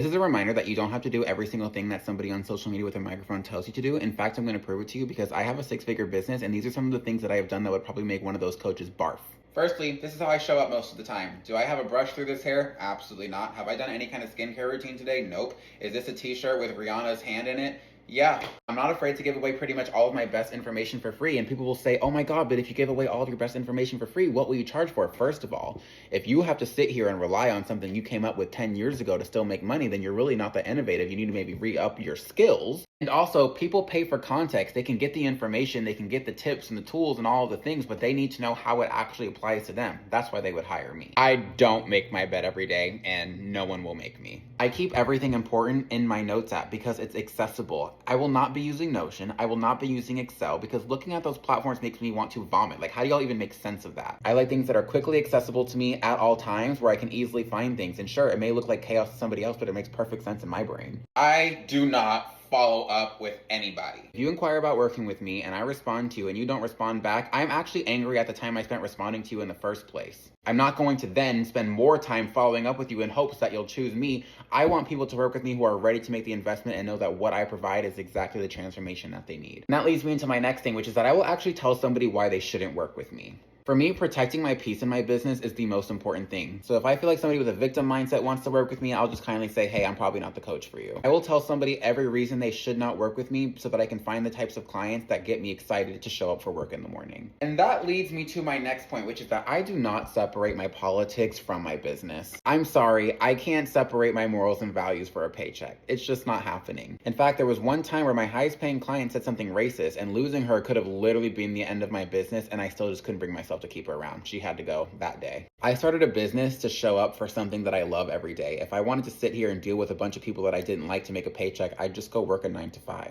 This is a reminder that you don't have to do every single thing that somebody on social media with a microphone tells you to do. In fact, I'm going to prove it to you because I have a six-figure business, and these are some of the things that I have done that would probably make one of those coaches barf. Firstly, this is how I show up most of the time. Do I have a brush through this hair? Absolutely not. Have I done any kind of skincare routine today? Nope. Is this a t-shirt with Rihanna's hand in it? Yeah. I'm not afraid to give away pretty much all of my best information for free. And people will say, oh my God, but if you give away all of your best information for free, what will you charge for? First of all, if you have to sit here and rely on something you came up with 10 years ago to still make money, then you're really not that innovative. You need to maybe re-up your skills. And also, people pay for context. They can get the information, they can get the tips and the tools and all of the things, but they need to know how it actually applies to them. That's why they would hire me. I don't make my bed every day, and no one will make me. I keep everything important in my notes app because it's accessible. I will not be using Notion. I will not be using Excel because looking at those platforms makes me want to vomit. Like, how do y'all even make sense of that? I like things that are quickly accessible to me at all times where I can easily find things. And sure, it may look like chaos to somebody else, but it makes perfect sense in my brain. I do not follow up with anybody. If you inquire about working with me and I respond to you and you don't respond back, I'm actually angry at the time I spent responding to you in the first place. I'm not going to then spend more time following up with you in hopes that you'll choose me. I want people to work with me who are ready to make the investment and know that what I provide is exactly the transformation that they need. And that leads me into my next thing, which is that I will actually tell somebody why they shouldn't work with me. For me, protecting my peace in my business is the most important thing. So if I feel like somebody with a victim mindset wants to work with me, I'll just kindly say, hey, I'm probably not the coach for you. I will tell somebody every reason they should not work with me so that I can find the types of clients that get me excited to show up for work in the morning. And that leads me to my next point, which is that I do not separate my politics from my business. I'm sorry, I can't separate my morals and values for a paycheck. It's just not happening. In fact, there was one time where my highest paying client said something racist, and losing her could have literally been the end of my business, and I still just couldn't bring myself to keep her around. She had to go that day. I started a business to show up for something that I love every day. If I wanted to sit here and deal with a bunch of people that I didn't like to make a paycheck, I'd just go work a 9 to 5.